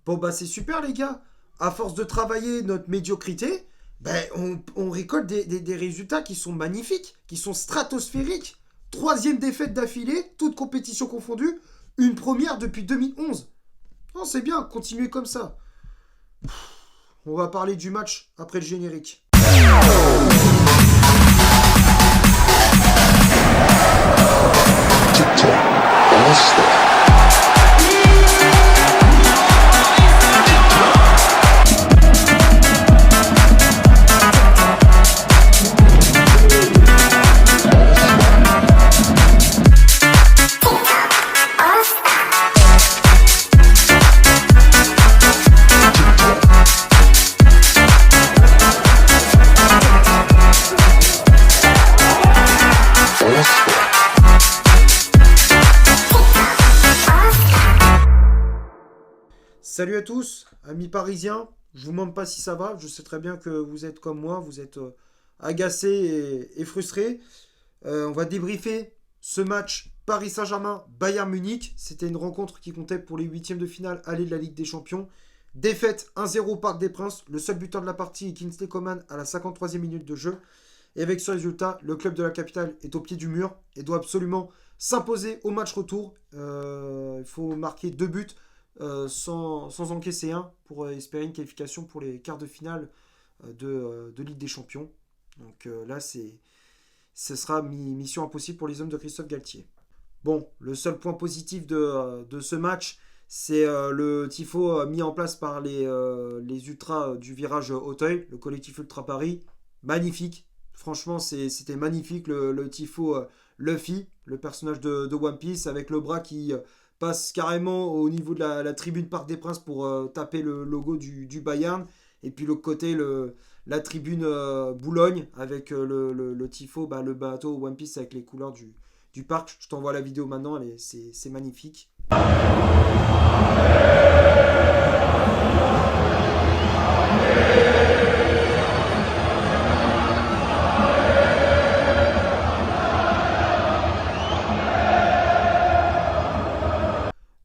Bon, bah, c'est super, les gars. À force de travailler notre médiocrité, ben, on récolte des résultats qui sont magnifiques, qui sont stratosphériques. Troisième défaite d'affilée, toute compétition confondue. Une première depuis 2011. Non, c'est bien, continuez comme ça. On va parler du match après le générique. Salut à tous, amis parisiens. Je vous demande pas si ça va. Je sais très bien que vous êtes comme moi, vous êtes agacés et frustrés. On va débriefer ce match Paris Saint-Germain Bayern Munich. C'était une rencontre qui comptait pour les huitièmes de finale aller de la Ligue des Champions. Défaite 1-0 au Parc des Princes. Le seul buteur de la partie est Kingsley Coman à la 53e minute de jeu. Et avec ce résultat, le club de la capitale est au pied du mur et doit absolument s'imposer au match retour. Il faut marquer 2 buts sans encaisser un pour espérer une qualification pour les quarts de finale de Ligue des Champions. Donc là, ce sera mission impossible pour les hommes de Christophe Galtier. Bon, le seul point positif de ce match, c'est le tifo mis en place par les ultras du virage Auteuil, le collectif Ultra Paris. Magnifique. Franchement, c'était magnifique le tifo Luffy, le personnage de One Piece, avec le bras qui passe carrément au niveau de la tribune Parc des Princes pour taper le logo du Bayern. Et puis l'autre côté, la tribune Boulogne avec le tifo, bah, le bateau One Piece avec les couleurs du parc. Je t'envoie la vidéo maintenant, c'est magnifique.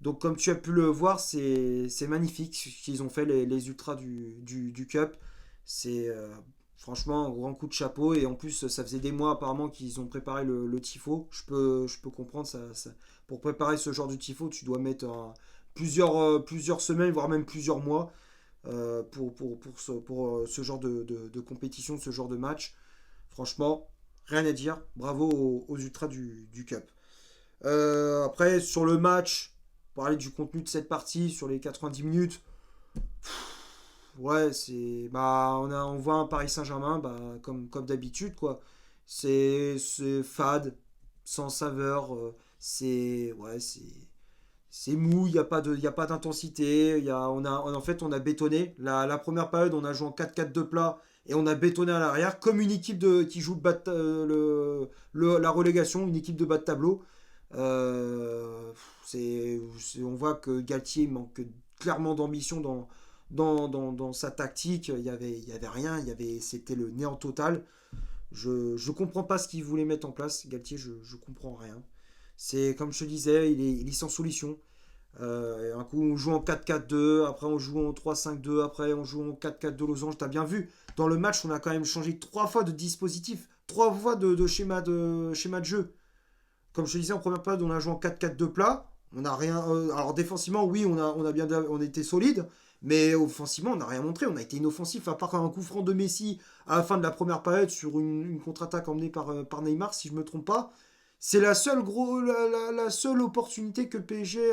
Donc comme tu as pu le voir, c'est magnifique ce qu'ils ont fait les ultras du Cup. C'est franchement un grand coup de chapeau. Et en plus, ça faisait des mois apparemment qu'ils ont préparé le tifo. Je peux comprendre ça. Pour préparer ce genre de tifo, tu dois mettre plusieurs semaines, voire même plusieurs mois pour ce genre de compétition, ce genre de match. Franchement, rien à dire. Bravo aux ultras du Cup. Après, sur le match, parler du contenu de cette partie sur les 90 minutes. Ouais, on voit un Paris Saint-Germain comme d'habitude quoi. C'est fade, sans saveur, c'est mou, il y a pas d'intensité, en fait on a bétonné la première période, on a joué en 4-4-2 plat et on a bétonné à l'arrière comme une équipe qui joue la relégation, une équipe de bas de tableau. Euh, on voit que Galtier manque clairement d'ambition dans sa tactique. Il y avait rien, c'était le néant total. Je comprends pas ce qu'il voulait mettre en place, Galtier, je comprends rien. C'est comme je te disais, il est sans solution. Un coup, on joue en 4-4-2, après on joue en 3-5-2, après on joue en 4-4-2 losange. T'as bien vu, dans le match, on a quand même changé 3 fois de dispositif, 3 fois de schéma de jeu. Comme je te disais, en première période, on a joué en 4-4-2 plat. On a rien. Alors défensivement, oui, on était solide, mais offensivement, on n'a rien montré. On a été inoffensif, à part un coup franc de Messi à la fin de la première période sur une contre-attaque emmenée par Neymar, si je me trompe pas. C'est la seule opportunité que le PSG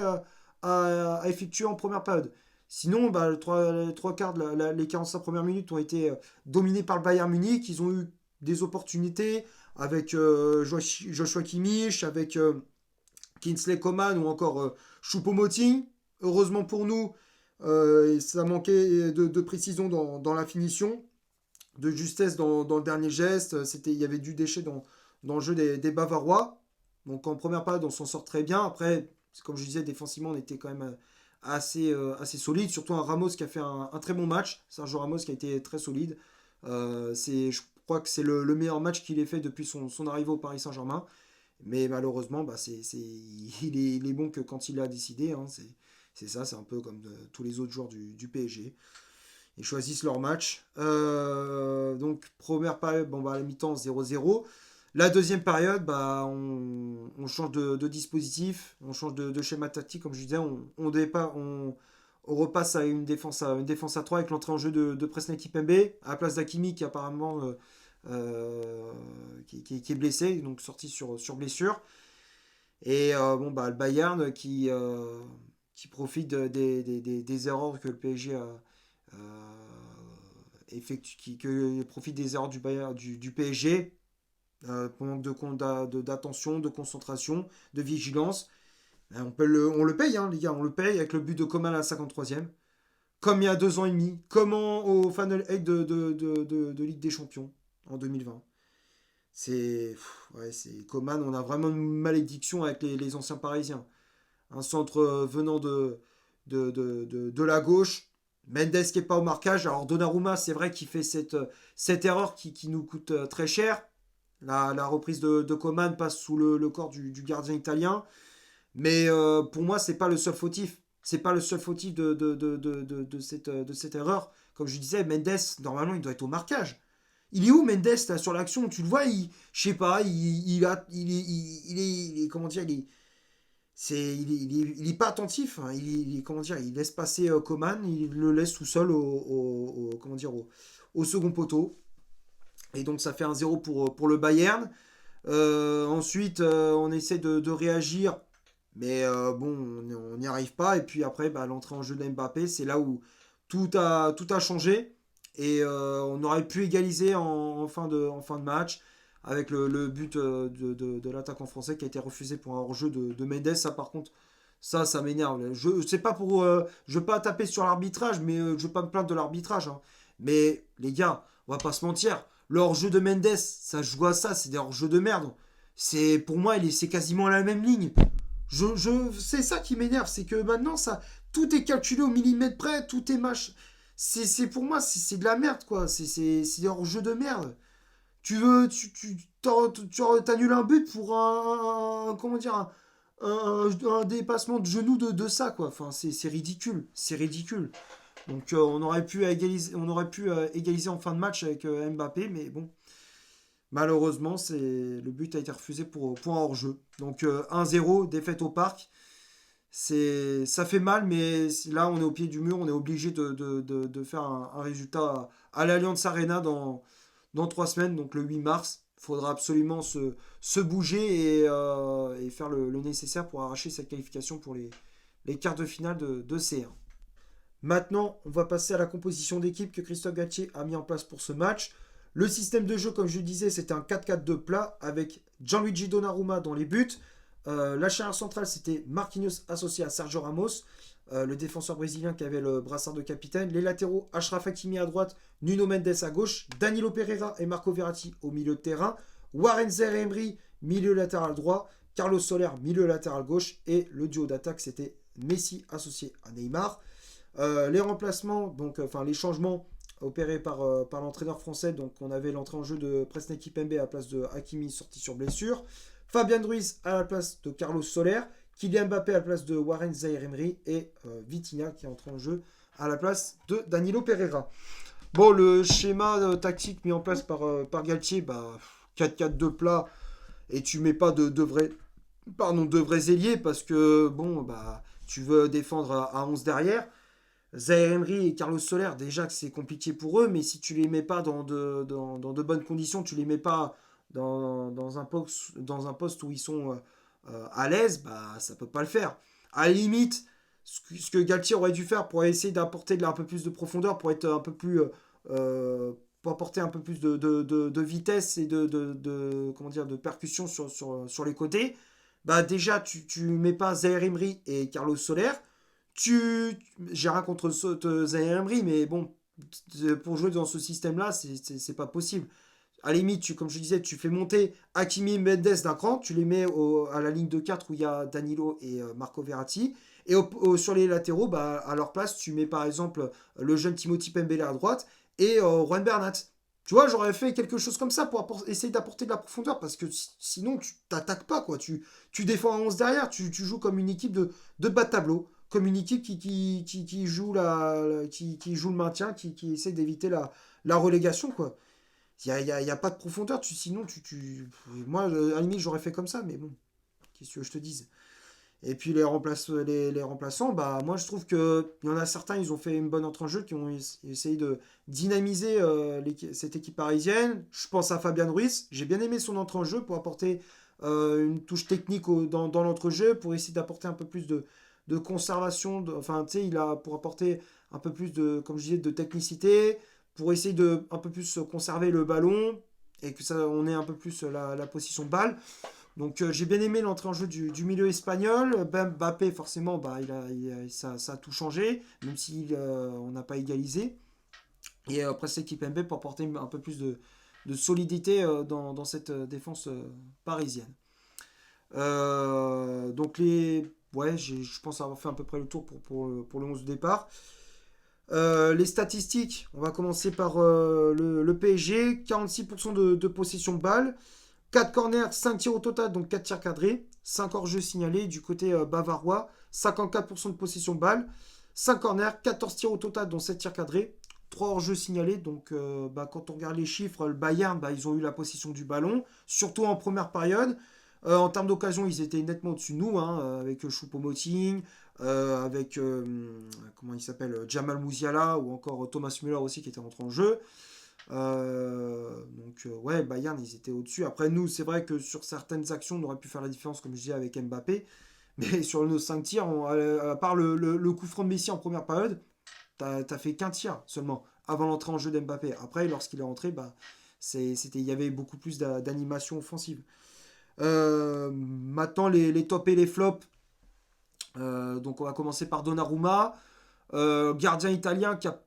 a effectuée en première période. Sinon, bah, les 3 quarts, les 45 premières minutes ont été dominés par le Bayern Munich. Ils ont eu des opportunités avec Joshua Kimmich, avec Kingsley Coman ou encore Choupo-Moting. Heureusement pour nous, ça manquait de précision dans la finition, de justesse dans le dernier geste. Il y avait du déchet dans le jeu des Bavarois. Donc en première période, on s'en sort très bien. Après, comme je disais, défensivement, on était quand même assez solide. Surtout un Ramos qui a fait un très bon match. Sergio Ramos qui a été très solide. Je crois que c'est le meilleur match qu'il ait fait depuis son arrivée au Paris Saint-Germain. Mais malheureusement, il est bon que quand il a décidé. Hein, C'est ça, c'est un peu comme tous les autres joueurs du PSG. Ils choisissent leur match. Donc, première période, bon, bah, à la mi-temps, 0-0. La deuxième période, bah, on change de dispositif, on change de schéma tactique, comme je disais, on repasse à une défense à 3 avec l'entrée en jeu de Presnel Kipembe, à la place d'Akimi qui apparemment qui est blessé, donc sorti sur blessure. Et bon, bah, le Bayern qui profite des erreurs que le PSG a, que profite des erreurs du PSG, manque d'attention, de concentration, de vigilance. On le paye, hein, les gars, on le paye avec le but de Coman à la 53e. Comme il y a 2 ans et demi, comme au Final 8 de Ligue des Champions en 2020. C'est Coman, on a vraiment une malédiction avec les anciens Parisiens. Un centre venant de la gauche, Mendes qui n'est pas au marquage. Alors Donnarumma, c'est vrai qu'il fait cette erreur qui nous coûte très cher. La reprise de Coman passe sous le corps du gardien italien. Mais pour moi, c'est pas le seul fautif. C'est pas le seul fautif de cette erreur. Comme je disais, Mendes, normalement, il doit être au marquage. Il est où Mendes là, sur l'action? Tu le vois, je sais pas, comment dire, il est pas attentif. Hein. Comment dire, il laisse passer Coman, il le laisse tout seul comment dire, au second poteau. Et donc ça fait 1-0 pour le Bayern. Ensuite, on essaie de réagir, mais bon, on n'y arrive pas. Et puis après, bah, l'entrée en jeu de Mbappé, c'est là où tout a changé. Et on aurait pu égaliser en fin de match avec le but de l'attaquant français qui a été refusé pour un hors-jeu de Mendes. Ça, par contre, ça m'énerve. C'est pas je veux pas taper sur l'arbitrage, mais je veux pas me plaindre de l'arbitrage. Hein. Mais les gars, on va pas se mentir. Le hors-jeu de Mendes, ça joue à ça, c'est des hors-jeux de merde. Pour moi, c'est quasiment la même ligne. C'est ça qui m'énerve, c'est que maintenant, tout est calculé au millimètre près, tout est pour moi, c'est de la merde, quoi. C'est des hors-jeu de merde. T'annules un but pour comment dire, un dépassement de genou de ça, quoi. Enfin, c'est ridicule, c'est ridicule. Donc on aurait pu égaliser en fin de match avec Mbappé, mais bon, malheureusement, le but a été refusé pour un hors-jeu. Donc 1-0, défaite au parc. Ça fait mal, mais là, on est au pied du mur. On est obligé de faire un résultat à l'Allianz Arena dans 3 semaines, donc le 8 mars. Il faudra absolument se bouger et faire le nécessaire pour arracher cette qualification pour les quarts de finale de C1. Maintenant, on va passer à la composition d'équipe que Christophe Galtier a mis en place pour ce match. Le système de jeu, comme je disais, c'était un 4-4-2 plat avec Gianluigi Donnarumma dans les buts. La charnière centrale, c'était Marquinhos associé à Sergio Ramos, le défenseur brésilien qui avait le brassard de capitaine. Les latéraux, Achraf Hakimi à droite, Nuno Mendes à gauche, Danilo Pereira et Marco Verratti au milieu de terrain, Warren Zaïre-Emery, milieu latéral droit, Carlos Soler, milieu latéral gauche, et le duo d'attaque, c'était Messi associé à Neymar. Les remplacements, donc enfin les changements opérés par l'entraîneur français, donc on avait l'entrée en jeu de Presnel Kipembe à la place de Hakimi sorti sur blessure, Fabian Ruiz à la place de Carlos Soler, Kylian Mbappé à la place de Warren Zaïre-Emery et Vitinha qui est entré en jeu à la place de Danilo Pereira. Bon, le schéma tactique mis en place par Galtier, bah, 4-4-2 plat, et tu mets pas de vrais ailiers parce que bon, bah, tu veux défendre à 11 derrière. Zaire Emery et Carlos Soler, déjà que c'est compliqué pour eux, mais si tu les mets pas dans de bonnes conditions, tu les mets pas dans un poste où ils sont à l'aise, bah ça peut pas le faire. À la limite, ce que Galtier aurait dû faire pour essayer d'apporter un peu plus de profondeur, pour être un peu plus pour apporter un peu plus de vitesse et comment dire, de percussion sur les côtés, bah déjà tu mets pas Zaire Emery et Carlos Soler. J'ai rien contre Zaire Emery, mais bon, pour jouer dans ce système-là, c'est pas possible. À la limite, comme je disais, tu fais monter Hakimi et Mendes d'un cran, tu les mets à la ligne de 4 où il y a Danilo et Marco Verratti. Et sur les latéraux, bah, à leur place, tu mets par exemple le jeune Timothy Pembele à droite et Juan Bernat. Tu vois, j'aurais fait quelque chose comme ça pour essayer d'apporter de la profondeur parce que sinon, tu t'attaques pas, quoi. Tu défends à 11 derrière, tu joues comme une équipe de bas de tableau. comme une équipe qui joue qui joue le maintien, qui essaie d'éviter la relégation, quoi. Il y a pas de profondeur, sinon moi, à la limite, j'aurais fait comme ça, mais bon, qu'est-ce que je te dise. Et puis les remplaçants, bah, moi je trouve qu'il y en a certains, ils ont fait une bonne entrée en jeu, qui ont essayé de dynamiser cette équipe parisienne. Je pense à Fabien Ruiz, j'ai bien aimé son entrée en jeu pour apporter une touche technique dans l'entrejeu, pour essayer d'apporter un peu plus de conservation, enfin tu sais, il a pour apporter un peu plus de, comme je disais, de technicité, pour essayer de un peu plus conserver le ballon, et que ça, on ait un peu plus la possession de balle. Donc j'ai bien aimé l'entrée en jeu du milieu espagnol. Mbappé, forcément, bah, ça a tout changé, même si on n'a pas égalisé. Et après, c'est Kipembe pour apporter un peu plus de solidité dans cette défense parisienne. Donc ouais, je pense avoir fait à peu près le tour pour le 11 de départ. Les statistiques, on va commencer par le PSG, 46% de possession de balle. 4 corners, 5 tirs au total, donc 4 tirs cadrés. 5 hors-jeux signalés du côté bavarois. 54% de possession de balle. 5 corners, 14 tirs au total, dont 7 tirs cadrés. 3 hors-jeux signalés. Donc bah, quand on regarde les chiffres, le Bayern, bah, ils ont eu la possession du ballon, surtout en première période. En termes d'occasion, ils étaient nettement au-dessus de nous, hein, avec Choupo-Moting, avec comment il s'appelle, Jamal Musiala, ou encore Thomas Müller aussi qui était rentré en jeu. Ouais, Bayern, ils étaient au-dessus. Après, nous, c'est vrai que sur certaines actions, on aurait pu faire la différence, comme je disais, avec Mbappé. Mais sur nos 5 tirs, à part le coup franc de Messi en première période, t'as fait qu'un tir seulement avant l'entrée en jeu d'Mbappé. Après, lorsqu'il est rentré, bah, il y avait beaucoup plus d'animation offensive. Maintenant, les tops et les flops. Donc, on va commencer par Donnarumma, gardien italien qui a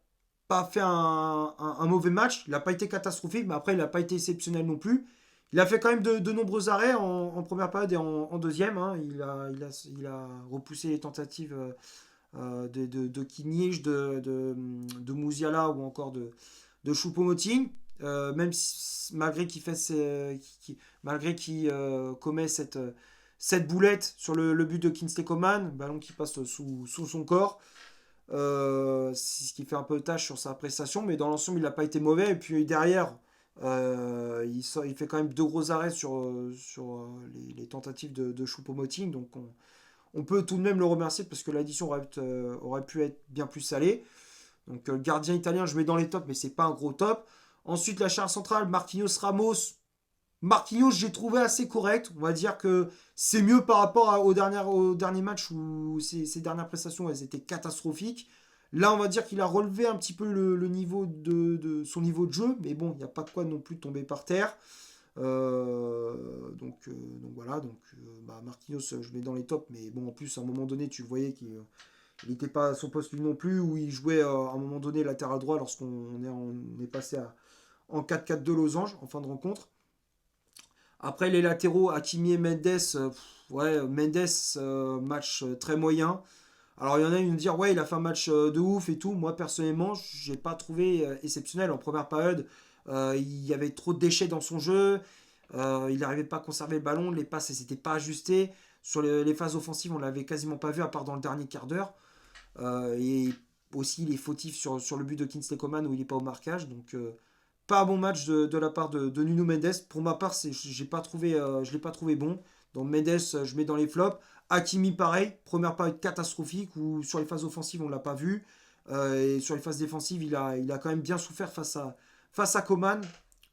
pas fait un mauvais match. Il n'a pas été catastrophique, mais après, il n'a pas été exceptionnel non plus. Il a fait quand même de nombreux arrêts en première période et en deuxième, hein. Il a repoussé les tentatives de Kimmich, de Musiala, ou encore de Choupo-Moting. Même si, malgré qu'il commet cette boulette sur le but de Kingsley Coman, ballon qui passe sous son corps. C'est ce qui fait un peu tâche sur sa prestation, mais dans l'ensemble, il n'a pas été mauvais. Et puis derrière, il fait quand même 2 gros arrêts sur les tentatives de Choupo-Moting. Donc on peut tout de même le remercier, parce que l'addition aurait pu être bien plus salée. Donc le gardien italien, je mets dans les tops, mais c'est pas un gros top. Ensuite, la charge centrale, Marquinhos, Ramos. Marquinhos, j'ai trouvé assez correct. On va dire que c'est mieux par rapport au dernier match, où ses dernières prestations, elles étaient catastrophiques. Là, on va dire qu'il a relevé un petit peu le niveau son niveau de jeu, mais bon, il n'y a pas de quoi non plus tomber par terre. Donc voilà, bah, Marquinhos, je mets dans les tops, mais bon, en plus, à un moment donné, tu voyais qu'il n'était pas à son poste lui non plus, où il jouait à un moment donné latéral droit lorsqu'on est passé en 4-4-2 losange en fin de rencontre. Après, les latéraux, Hakimi et Mendes, ouais, Mendes, match très moyen. Alors, il y en a qui vont me dire, ouais, il a fait un match de ouf et tout. Moi, personnellement, j'ai pas trouvé exceptionnel. En première période, il y avait trop de déchets dans son jeu. Il n'arrivait pas à conserver le ballon. Les passes, elles s'étaient pas ajustées. Sur les phases offensives, on l'avait quasiment pas vu, à part dans le dernier quart d'heure. Et aussi, il est fautif sur le but de Kingsley Coman, où il n'est pas au marquage. Donc, pas un bon match de la part de Nuno Mendes. Pour ma part, je ne l'ai pas trouvé bon. Donc Mendes, je mets dans les flops. Hakimi, pareil, première période catastrophique, où sur les phases offensives, on ne l'a pas vu. Et sur les phases défensives, il a quand même bien souffert face à Coman.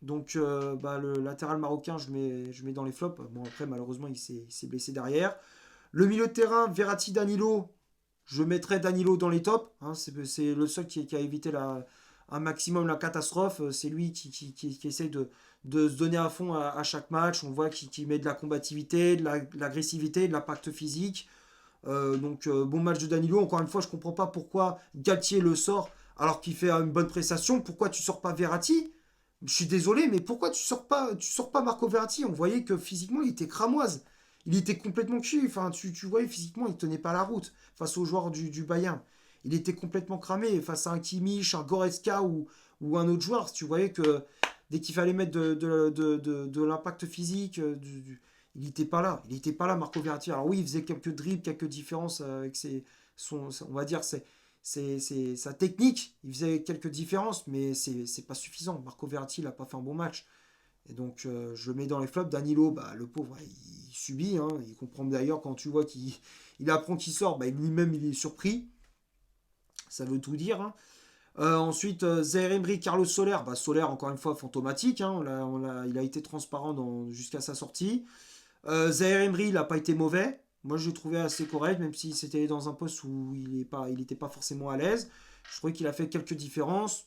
Donc bah, le latéral marocain, je mets dans les flops. Bon, après, malheureusement, il s'est blessé derrière. Le milieu de terrain, Verratti, Danilo. Je mettrais Danilo dans les tops, hein. C'est le seul qui a évité un maximum la catastrophe. C'est lui qui essaye de se donner à fond à chaque match. On voit qu'il met de la combativité, de l'agressivité, de l'impact physique. Bon match de Danilo. Encore une fois, je ne comprends pas pourquoi Galtier le sort alors qu'il fait une bonne prestation. Pourquoi tu sors pas Verratti? Je suis désolé, mais pourquoi tu sors pas Marco Verratti? On voyait que physiquement, il était cramoise. Il était complètement cuit. Enfin, tu voyais physiquement, il tenait pas la route face aux joueurs du Bayern. Il était complètement cramé face à un Kimmich, un Goretzka, ou un autre joueur. Tu voyais que dès qu'il fallait mettre de l'impact physique, il n'était pas là. Il n'était pas là, Marco Verratti. Alors oui, il faisait quelques dribbles, quelques différences avec on va dire, sa technique. Il faisait quelques différences, mais c'est pas suffisant. Marco Verratti, il n'a pas fait un bon match. Et donc, je le mets dans les flops. Danilo, bah, le pauvre, il subit. Hein. Il comprend d'ailleurs quand tu vois qu'il apprend qu'il sort, bah, lui-même, il est surpris. Ça veut tout dire. Hein. Ensuite, Zaire Emery, Carlos Soler. Bah, Soler, encore une fois, fantomatique. Hein. Il a été transparent jusqu'à sa sortie. Zaire Emery, il n'a pas été mauvais. Moi, je l'ai trouvé assez correct, même si c'était dans un poste où il n'était pas forcément à l'aise. Je trouvais qu'il a fait quelques différences.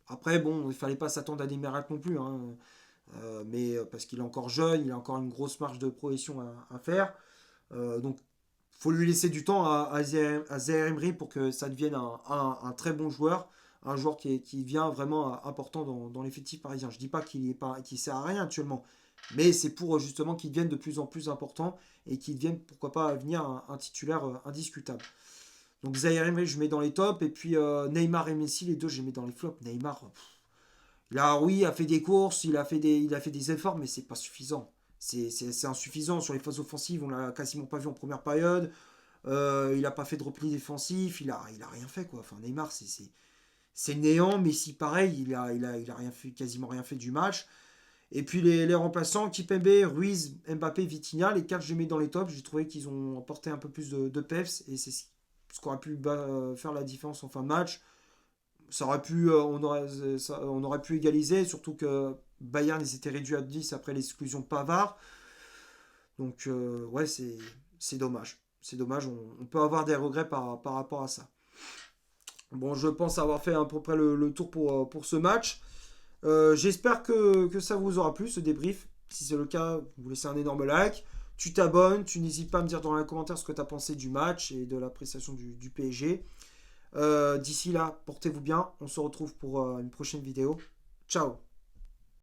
Après, bon, il ne fallait pas s'attendre à des miracles non plus. Hein. Mais parce qu'il est encore jeune, il a encore une grosse marge de progression à faire. Donc, il faut lui laisser du temps à Zaire Emery pour que ça devienne un très bon joueur. Un joueur qui vient vraiment important dans l'effectif parisien. Je ne dis pas qu'il sert à rien actuellement. Mais c'est pour justement qu'il devienne de plus en plus important et qu'il devienne, pourquoi pas, à venir un titulaire indiscutable. Donc Zaire Emery, je mets dans les tops. Et puis Neymar et Messi, les deux, je les mets dans les flops. Neymar, là, oui, a fait des courses, il a fait des efforts, mais c'est pas suffisant. C'est insuffisant. Sur les phases offensives, on l'a quasiment pas vu en première période. Il n'a pas fait de repli défensif. Il a rien fait, quoi. Enfin, Neymar, c'est néant. Messi, pareil, il a rien fait, quasiment rien fait du match. Et puis les remplaçants, Kipembe, Ruiz, Mbappé, Vitinha, les quatre je les mets dans les tops. J'ai trouvé qu'ils ont apporté un peu plus de peps et c'est ce qui aurait pu faire la différence en fin de match. On aurait pu égaliser, surtout que Bayern ils étaient réduits à 10 après l'exclusion de Pavard. Donc ouais, c'est dommage. C'est dommage, on peut avoir des regrets par rapport à ça. Bon, je pense avoir fait à peu près le tour pour ce match. J'espère que ça vous aura plu, ce débrief. Si c'est le cas, vous laissez un énorme like. Tu t'abonnes, tu n'hésites pas à me dire dans les commentaires ce que tu as pensé du match et de l'appréciation du PSG. D'ici là, portez-vous bien. On se retrouve pour une prochaine vidéo. Ciao.